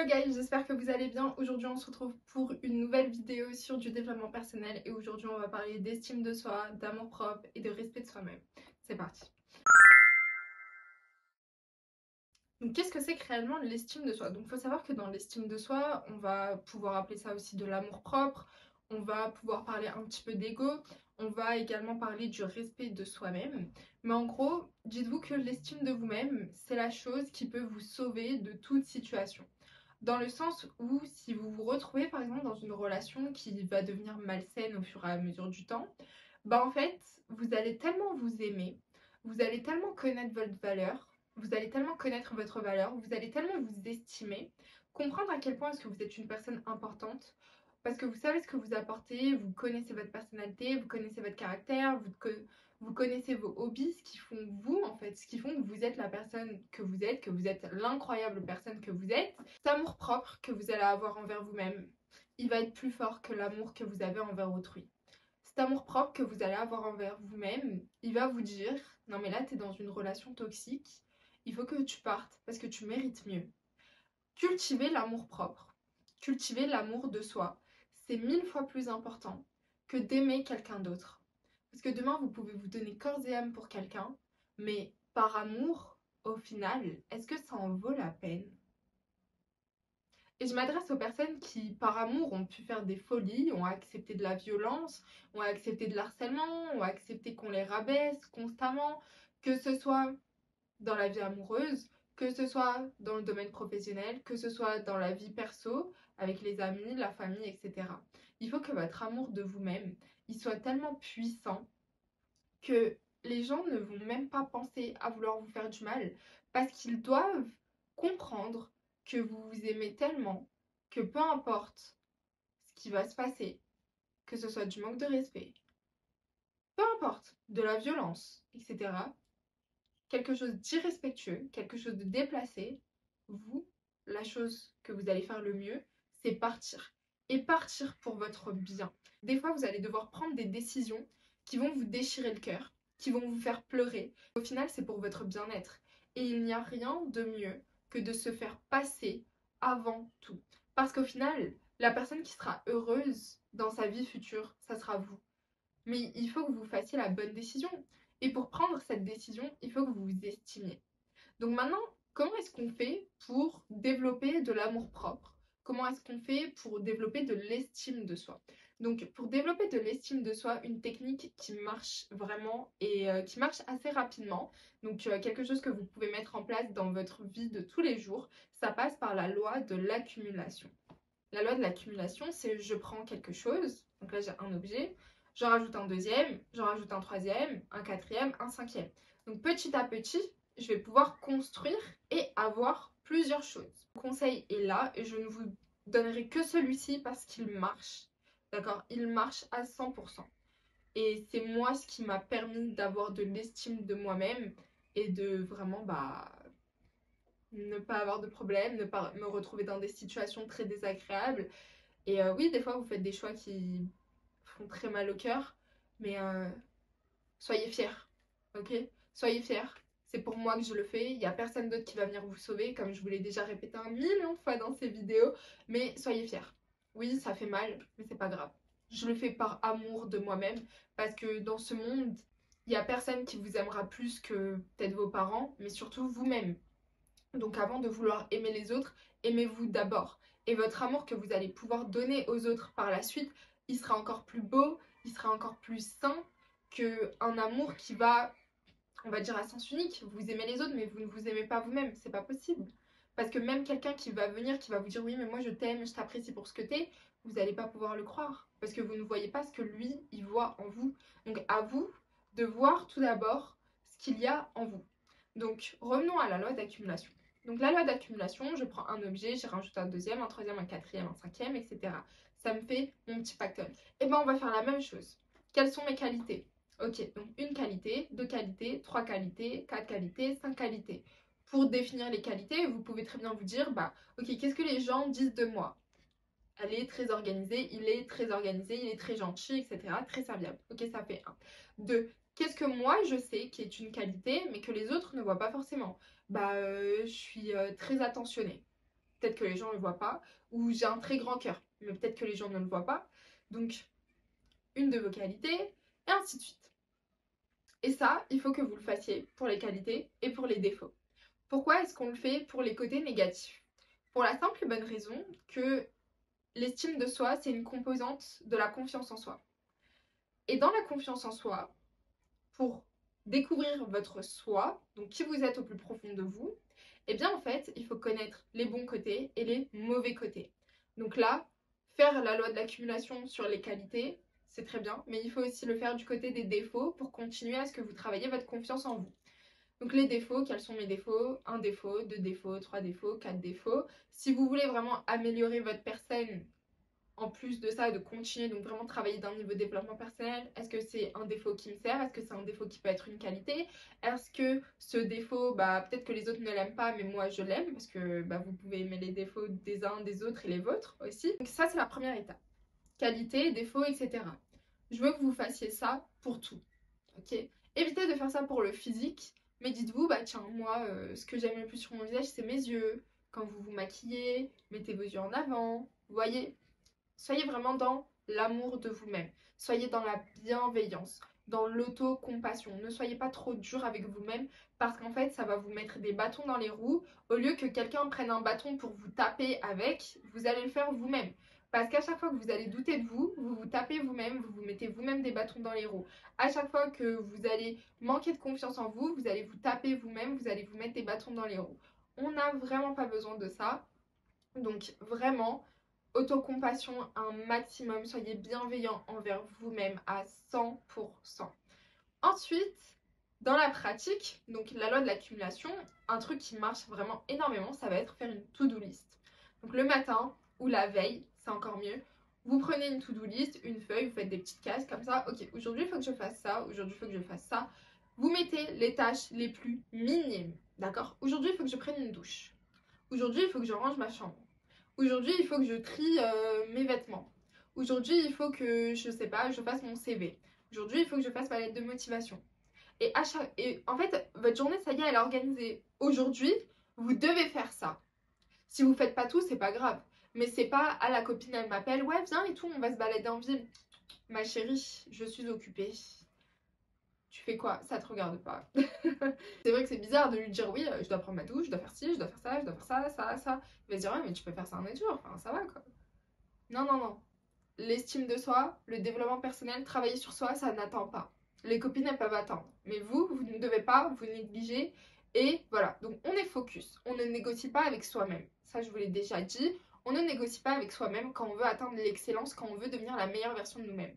Hello guys, j'espère que vous allez bien. Aujourd'hui on se retrouve pour une nouvelle vidéo sur du développement personnel et aujourd'hui on va parler d'estime de soi, d'amour propre et de respect de soi-même. C'est parti. Donc qu'est-ce que c'est que réellement l'estime de soi? Donc il faut savoir que dans l'estime de soi, on va pouvoir appeler ça aussi de l'amour propre, on va pouvoir parler un petit peu d'ego, on va également parler du respect de soi-même. Mais en gros, dites-vous que l'estime de vous-même, c'est la chose qui peut vous sauver de toute situation. Dans le sens où si vous vous retrouvez par exemple dans une relation qui va devenir malsaine au fur et à mesure du temps, bah en fait, vous allez tellement vous aimer, vous allez tellement connaître votre valeur, vous allez tellement connaître votre valeur, vous allez tellement vous estimer, comprendre à quel point est-ce que vous êtes une personne importante, parce que vous savez ce que vous apportez, vous connaissez votre personnalité, vous connaissez votre caractère, vous connaissez vos hobbies, ce qui font vous en fait, ce qui font que vous êtes la personne que vous êtes l'incroyable personne que vous êtes. Cet amour propre que vous allez avoir envers vous-même, il va être plus fort que l'amour que vous avez envers autrui. Cet amour propre que vous allez avoir envers vous-même, il va vous dire non mais là t'es dans une relation toxique, il faut que tu partes parce que tu mérites mieux. Cultiver l'amour propre, cultiver l'amour de soi, c'est 1000 fois plus important que d'aimer quelqu'un d'autre. Parce que demain vous pouvez vous donner corps et âme pour quelqu'un, mais par amour, au final, est-ce que ça en vaut la peine? Et je m'adresse aux personnes qui, par amour, ont pu faire des folies, ont accepté de la violence, ont accepté de l'harcèlement, ont accepté qu'on les rabaisse constamment, que ce soit dans la vie amoureuse, que ce soit dans le domaine professionnel, que ce soit dans la vie perso, avec les amis, la famille, etc. Il faut que votre amour de vous-même, il soit tellement puissant que les gens ne vont même pas penser à vouloir vous faire du mal parce qu'ils doivent comprendre que vous vous aimez tellement que peu importe ce qui va se passer, que ce soit du manque de respect, peu importe, de la violence, etc., quelque chose d'irrespectueux, quelque chose de déplacé, vous, la chose que vous allez faire le mieux, c'est partir. Et partir pour votre bien. Des fois, vous allez devoir prendre des décisions qui vont vous déchirer le cœur, qui vont vous faire pleurer. Au final, c'est pour votre bien-être. Et il n'y a rien de mieux que de se faire passer avant tout. Parce qu'au final, la personne qui sera heureuse dans sa vie future, ça sera vous. Mais il faut que vous fassiez la bonne décision. Et pour prendre cette décision, il faut que vous vous estimiez. Donc maintenant, comment est-ce qu'on fait pour développer de l'amour-propre? Comment est-ce qu'on fait pour développer de l'estime de soi? Donc pour développer de l'estime de soi, une technique qui marche vraiment et qui marche assez rapidement, donc quelque chose que vous pouvez mettre en place dans votre vie de tous les jours, ça passe par la loi de l'accumulation. La loi de l'accumulation, c'est je prends quelque chose, donc là j'ai un objet, j'en rajoute un deuxième, j'en rajoute un troisième, un quatrième, un cinquième. Donc petit à petit, je vais pouvoir construire et avoir plusieurs choses. Le conseil est là et je ne vous donnerai que celui-ci parce qu'il marche. D'accord? Il marche à 100%. Et c'est moi ce qui m'a permis d'avoir de l'estime de moi-même et de vraiment ne pas avoir de problème, ne pas me retrouver dans des situations très désagréables. Et oui, des fois, vous faites des choix qui font très mal au cœur, mais soyez fiers, ok? Soyez fiers. C'est pour moi que je le fais. Il n'y a personne d'autre qui va venir vous sauver, comme je vous l'ai déjà répété 1 million de fois dans ces vidéos. Mais soyez fiers. Oui, ça fait mal, mais c'est pas grave. Je le fais par amour de moi-même, parce que dans ce monde, il n'y a personne qui vous aimera plus que peut-être vos parents, mais surtout vous-même. Donc avant de vouloir aimer les autres, aimez-vous d'abord. Et votre amour que vous allez pouvoir donner aux autres par la suite, il sera encore plus beau, il sera encore plus sain qu'un amour qui va, on va dire, à sens unique. Vous aimez les autres, mais vous ne vous aimez pas vous-même. C'est pas possible. Parce que même quelqu'un qui va venir, qui va vous dire oui, mais moi je t'aime, je t'apprécie pour ce que t'es, vous n'allez pas pouvoir le croire. Parce que vous ne voyez pas ce que lui, il voit en vous. Donc à vous de voir tout d'abord ce qu'il y a en vous. Donc revenons à la loi d'accumulation. Donc la loi d'accumulation, je prends un objet, j'y rajoute un deuxième, un troisième, un quatrième, un cinquième, etc. Ça me fait mon petit pactole. Et bien on va faire la même chose. Quelles sont mes qualités? Ok, donc une qualité, deux qualités, trois qualités, quatre qualités, cinq qualités. Pour définir les qualités, vous pouvez très bien vous dire, bah ok, qu'est-ce que les gens disent de moi? Elle est très organisée, il est très organisé, il est très gentil, etc. Très serviable. Ok, ça fait un. Deux, qu'est-ce que moi je sais qui est une qualité, mais que les autres ne voient pas forcément? Bah, je suis très attentionnée. peut-être que les gens ne le voient pas, ou j'ai un très grand cœur, mais peut-être que les gens ne le voient pas. Donc, une de vos qualités, et ainsi de suite. Et ça, il faut que vous le fassiez pour les qualités et pour les défauts. Pourquoi est-ce qu'on le fait pour les côtés négatifs? Pour la simple et bonne raison que l'estime de soi, c'est une composante de la confiance en soi. Et dans la confiance en soi, pour découvrir votre soi, donc qui vous êtes au plus profond de vous, eh bien en fait, il faut connaître les bons côtés et les mauvais côtés. Donc là, faire la loi de l'accumulation sur les qualités, c'est très bien, mais il faut aussi le faire du côté des défauts pour continuer à ce que vous travaillez votre confiance en vous. Donc les défauts, quels sont mes défauts? Un défaut, deux défauts, trois défauts, quatre défauts. Si vous voulez vraiment améliorer votre personne, en plus de ça, de continuer, donc vraiment travailler d'un niveau de développement personnel, est-ce que c'est un défaut qui me sert? Est-ce que c'est un défaut qui peut être une qualité? Est-ce que ce défaut, peut-être que les autres ne l'aiment pas, mais moi je l'aime, parce que vous pouvez aimer les défauts des uns, des autres et les vôtres aussi. Donc ça, c'est la première étape. Qualité, défaut, etc. Je veux que vous fassiez ça pour tout, ok? Évitez de faire ça pour le physique, mais dites-vous, tiens, moi, ce que j'aime le plus sur mon visage, c'est mes yeux. Quand vous vous maquillez, mettez vos yeux en avant, vous voyez? Soyez vraiment dans l'amour de vous-même. Soyez dans la bienveillance, dans l'auto-compassion. Ne soyez pas trop dur avec vous-même parce qu'en fait, ça va vous mettre des bâtons dans les roues. Au lieu que quelqu'un prenne un bâton pour vous taper avec, vous allez le faire vous-même. Parce qu'à chaque fois que vous allez douter de vous, vous vous tapez vous-même, vous vous mettez vous-même des bâtons dans les roues. À chaque fois que vous allez manquer de confiance en vous, vous allez vous taper vous-même, vous allez vous mettre des bâtons dans les roues. On n'a vraiment pas besoin de ça. Donc vraiment, autocompassion un maximum, soyez bienveillant envers vous-même à 100%. Ensuite, dans la pratique, donc la loi de l'accumulation, un truc qui marche vraiment énormément, ça va être faire une to-do list. Donc le matin ou la veille, c'est encore mieux. Vous prenez une to-do list, une feuille, vous faites des petites cases comme ça. Ok, aujourd'hui il faut que je fasse ça, aujourd'hui il faut que je fasse ça. Vous mettez les tâches les plus minimes, d'accord? Aujourd'hui il faut que je prenne une douche. Aujourd'hui il faut que je range ma chambre. Aujourd'hui, il faut que je trie mes vêtements. Aujourd'hui, il faut que, je sais pas, je fasse mon CV. Aujourd'hui, il faut que je fasse ma lettre de motivation. Et en fait, votre journée, ça y est, elle est organisée. Aujourd'hui, vous devez faire ça. Si vous faites pas tout, c'est pas grave. Mais c'est pas, à la copine, elle m'appelle, ouais, viens et tout, on va se balader en ville. Ma chérie, je suis occupée. Tu fais quoi? Ça te regarde pas. C'est vrai que c'est bizarre de lui dire oui, je dois prendre ma douche, je dois faire ci, je dois faire ça, je dois faire ça, ça, ça. Il va se dire ouais, mais tu peux faire ça un autre jour, enfin ça va quoi. Non, non, non. L'estime de soi, le développement personnel, travailler sur soi, ça n'attend pas. Les copines, elles peuvent attendre. Mais vous ne devez pas vous négliger. Et voilà, donc on est focus. On ne négocie pas avec soi-même. Ça, je vous l'ai déjà dit. On ne négocie pas avec soi-même quand on veut atteindre l'excellence, quand on veut devenir la meilleure version de nous-mêmes.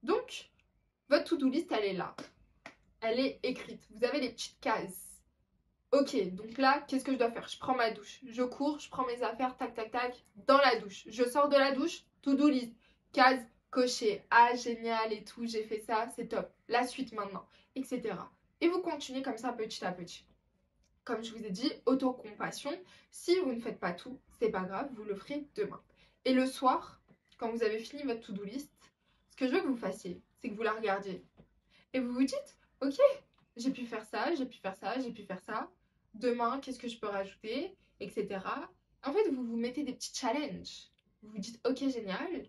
Donc, votre to-do list, elle est là. Elle est écrite. Vous avez les petites cases. Ok, donc là, qu'est-ce que je dois faire? Je prends ma douche. Je cours, je prends mes affaires, tac, tac, tac, dans la douche. Je sors de la douche, to-do list. Case cochée. Ah, génial et tout, j'ai fait ça, c'est top. La suite maintenant, etc. Et vous continuez comme ça petit à petit. Comme je vous ai dit, autocompassion. Si vous ne faites pas tout, c'est pas grave, vous le ferez demain. Et le soir, quand vous avez fini votre to-do list, ce que je veux que vous fassiez, c'est que vous la regardiez. Et vous vous dites, ok, j'ai pu faire ça, j'ai pu faire ça, j'ai pu faire ça. Demain, qu'est-ce que je peux rajouter, etc. En fait, vous vous mettez des petits challenges. Vous vous dites, ok, génial,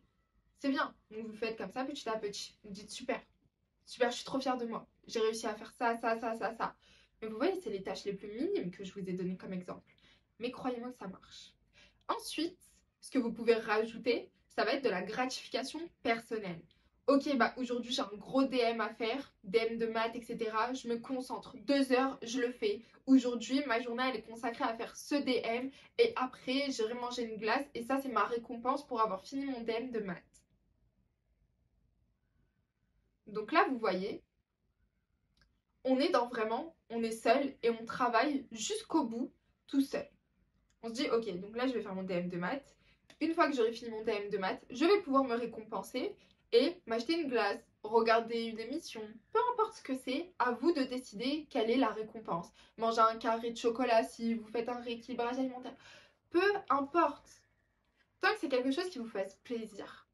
c'est bien. Donc vous faites comme ça petit à petit. Vous dites, super, super, je suis trop fière de moi. J'ai réussi à faire ça, ça, ça, ça, ça. Mais vous voyez, c'est les tâches les plus minimes que je vous ai données comme exemple. Mais croyez-moi que ça marche. Ensuite, ce que vous pouvez rajouter, ça va être de la gratification personnelle. Ok, aujourd'hui j'ai un gros DM à faire, DM de maths, etc. Je me concentre. 2 heures, je le fais. Aujourd'hui, ma journée elle est consacrée à faire ce DM et après j'irai manger une glace et ça c'est ma récompense pour avoir fini mon DM de maths. Donc là, vous voyez, on est dans vraiment, on est seul et on travaille jusqu'au bout tout seul. On se dit, ok, donc là je vais faire mon DM de maths. Une fois que j'aurai fini mon DM de maths, je vais pouvoir me récompenser et m'acheter une glace, regarder une émission. Peu importe ce que c'est, à vous de décider quelle est la récompense. Manger un carré de chocolat si vous faites un rééquilibrage alimentaire. Peu importe. Tant que c'est quelque chose qui vous fasse plaisir.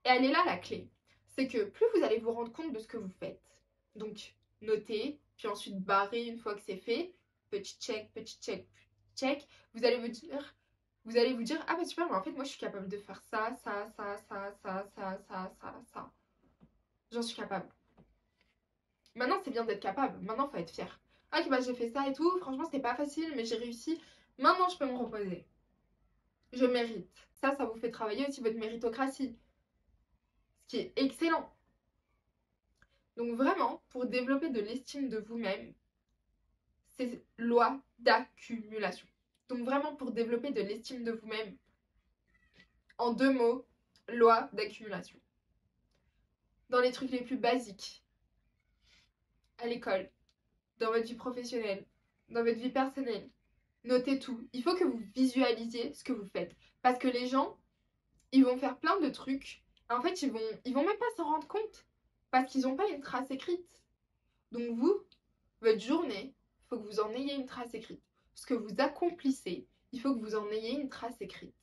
Et elle est là la clé. C'est que plus vous allez vous rendre compte de ce que vous faites. Donc, notez, puis ensuite barrer une fois que c'est fait. Petit check, petit check, petit check. Vous allez vous dire, vous allez vous dire, ah bah super, mais en fait moi je suis capable de faire ça, ça, ça, ça, ça, ça, ça, ça, ça. J'en suis capable. Maintenant c'est bien d'être capable, maintenant faut être fier. Ah ok bah j'ai fait ça et tout, franchement c'était pas facile mais j'ai réussi. Maintenant je peux me reposer. Je mérite. Ça vous fait travailler aussi votre méritocratie. Ce qui est excellent. Donc vraiment, pour développer de l'estime de vous-même, c'est loi d'accumulation. Donc vraiment, pour développer de l'estime de vous-même, en 2 mots, loi d'accumulation. Dans les trucs les plus basiques, à l'école, dans votre vie professionnelle, dans votre vie personnelle, notez tout. Il faut que vous visualisiez ce que vous faites. Parce que les gens, ils vont faire plein de trucs. En fait, ils vont même pas s'en rendre compte. Parce qu'ils n'ont pas une trace écrite. Donc vous, votre journée, il faut que vous en ayez une trace écrite. Ce que vous accomplissez, il faut que vous en ayez une trace écrite.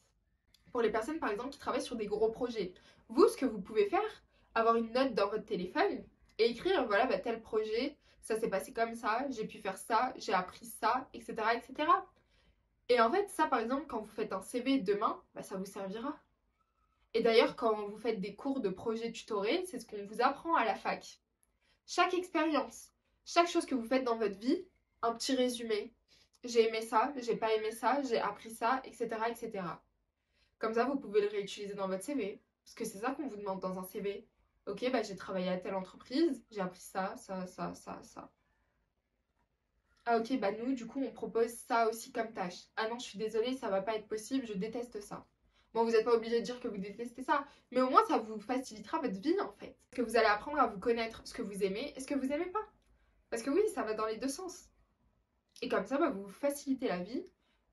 Pour les personnes, par exemple, qui travaillent sur des gros projets, vous, ce que vous pouvez faire, avoir une note dans votre téléphone et écrire, voilà, bah, tel projet, ça s'est passé comme ça, j'ai pu faire ça, j'ai appris ça, etc., etc. Et en fait, ça, par exemple, quand vous faites un CV demain, bah, ça vous servira. Et d'ailleurs, quand vous faites des cours de projet tutoré, c'est ce qu'on vous apprend à la fac. Chaque expérience, chaque chose que vous faites dans votre vie, un petit résumé. J'ai aimé ça, j'ai pas aimé ça, j'ai appris ça, etc., etc. Comme ça, vous pouvez le réutiliser dans votre CV. Parce que c'est ça qu'on vous demande dans un CV. Ok, bah j'ai travaillé à telle entreprise, j'ai appris ça, ça, ça, ça, ça. Ah ok, bah nous, du coup, on propose ça aussi comme tâche. Ah non, je suis désolée, ça va pas être possible, je déteste ça. Bon, vous n'êtes pas obligé de dire que vous détestez ça, mais au moins ça vous facilitera votre vie en fait. Parce que vous allez apprendre à vous connaître ce que vous aimez et ce que vous aimez pas. Parce que oui, ça va dans les deux sens. Et comme ça, bah, vous vous facilitez la vie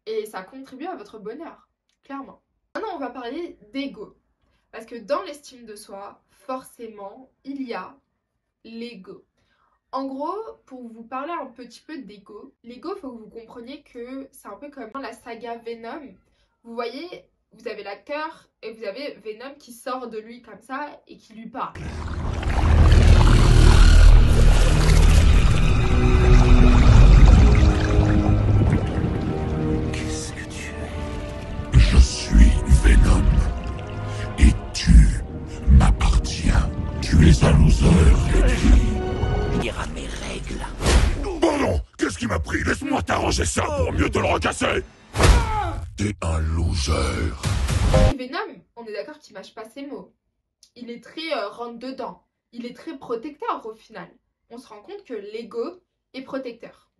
et ça contribue à votre bonheur, clairement. Maintenant, on va parler d'ego. Parce que dans l'estime de soi, forcément, il y a l'ego. En gros, pour vous parler un petit peu d'ego, l'ego, il faut que vous compreniez que c'est un peu comme dans la saga Venom. Vous voyez, vous avez l'acteur et vous avez Venom qui sort de lui comme ça et qui lui parle. Qu'est-ce que tu es? Je suis Venom. Et tu m'appartiens. Tu es un loser, Eddie. Dire à mes règles. Pardon, qu'est-ce qui m'a pris? Laisse-moi t'arranger ça pour mieux te le recasser. T'es un loser. Et Venom, on est d'accord qu'il mâche pas ses mots. Il est très rentre-dedans. Il est très protecteur au final. On se rend compte que l'ego est protecteur.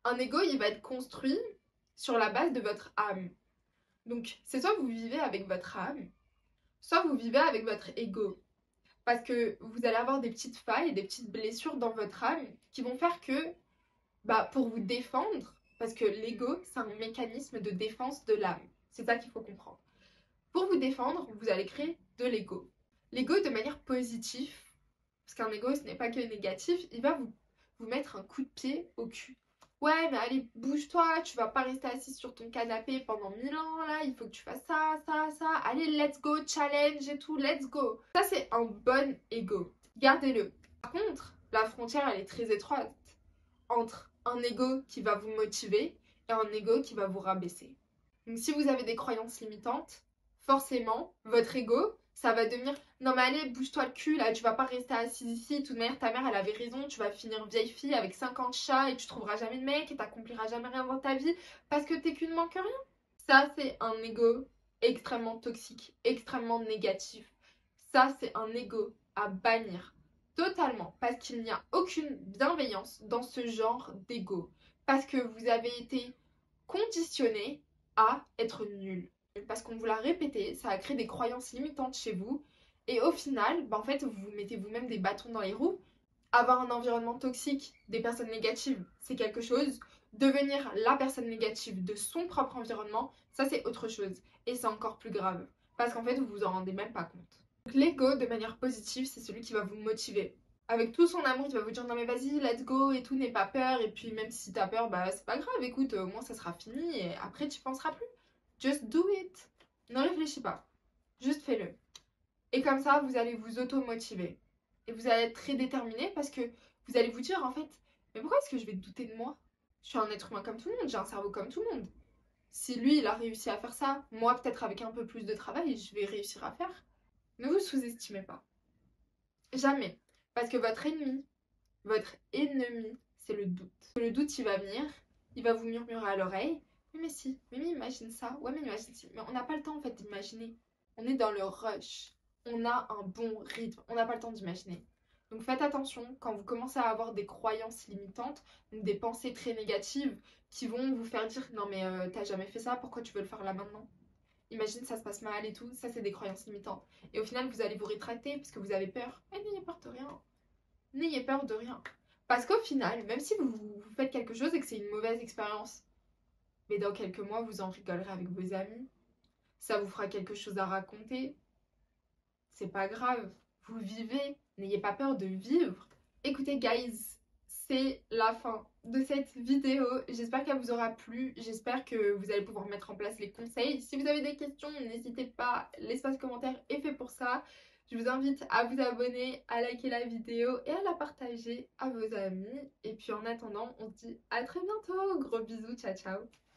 Un ego, il va être construit sur la base de votre âme. Donc, c'est soit vous vivez avec votre âme, soit vous vivez avec votre ego. Parce que vous allez avoir des petites failles, des petites blessures dans votre âme qui vont faire que, bah, pour vous défendre, parce que l'ego, c'est un mécanisme de défense de l'âme. C'est ça qu'il faut comprendre. Pour vous défendre, vous allez créer de l'ego. L'ego de manière positive, parce qu'un ego, ce n'est pas que négatif, il va vous mettre un coup de pied au cul. Ouais, mais allez, bouge-toi, tu vas pas rester assis sur ton canapé pendant 1000 ans, là, il faut que tu fasses ça, ça, ça. Allez, let's go, challenge et tout, let's go. Ça, c'est un bon ego. Gardez-le. Par contre, la frontière, elle est très étroite entre un ego qui va vous motiver et un ego qui va vous rabaisser. Donc, si vous avez des croyances limitantes, forcément, votre ego, ça va devenir non mais allez, bouge-toi le cul là, tu vas pas rester assise ici, de toute manière ta mère elle avait raison, tu vas finir vieille fille avec 50 chats et tu trouveras jamais de mec et t'accompliras jamais rien dans ta vie parce que t'es qu'une manque rien. Ça c'est un ego extrêmement toxique, extrêmement négatif. Ça c'est un ego à bannir totalement parce qu'il n'y a aucune bienveillance dans ce genre d'ego. Parce que vous avez été conditionné à être nul. Parce qu'on vous l'a répété, ça a créé des croyances limitantes chez vous. Et au final, bah en fait, vous vous mettez vous-même des bâtons dans les roues. Avoir un environnement toxique, des personnes négatives, c'est quelque chose. Devenir la personne négative de son propre environnement, ça c'est autre chose. Et c'est encore plus grave. Parce qu'en fait, vous vous en rendez même pas compte. Donc l'ego, de manière positive, c'est celui qui va vous motiver. Avec tout son amour, il va vous dire non mais vas-y, let's go et tout, n'aie pas peur. Et puis même si t'as peur, bah c'est pas grave, écoute, au moins ça sera fini et après tu penseras plus. Just do it. Ne réfléchis pas. Juste fais-le. Et comme ça, vous allez vous auto-motiver. Et vous allez être très déterminé parce que vous allez vous dire en fait, mais pourquoi est-ce que je vais douter de moi? Je suis un être humain comme tout le monde, j'ai un cerveau comme tout le monde. Si lui, il a réussi à faire ça, moi, peut-être avec un peu plus de travail, je vais réussir à faire. Ne vous sous-estimez pas. Jamais. Parce que votre ennemi, c'est le doute. Le doute, il va venir, il va vous murmurer à l'oreille. Mais si, mais imagine ça. Ouais, mais imagine si. Mais on n'a pas le temps en fait d'imaginer. On est dans le rush. On a un bon rythme. On n'a pas le temps d'imaginer. Donc faites attention quand vous commencez à avoir des croyances limitantes, des pensées très négatives qui vont vous faire dire non mais t'as jamais fait ça, pourquoi tu veux le faire là maintenant? Imagine ça se passe mal et tout, ça c'est des croyances limitantes. Et au final vous allez vous rétracter parce que vous avez peur. Et n'ayez peur de rien. N'ayez peur de rien. Parce qu'au final, même si vous faites quelque chose et que c'est une mauvaise expérience, mais dans quelques mois vous en rigolerez avec vos amis, ça vous fera quelque chose à raconter, c'est pas grave, vous vivez, n'ayez pas peur de vivre. Écoutez guys, c'est la fin de cette vidéo, j'espère qu'elle vous aura plu, j'espère que vous allez pouvoir mettre en place les conseils. Si vous avez des questions, n'hésitez pas, l'espace commentaire est fait pour ça. Je vous invite à vous abonner, à liker la vidéo et à la partager à vos amis. Et puis en attendant, on se dit à très bientôt, gros bisous, ciao ciao.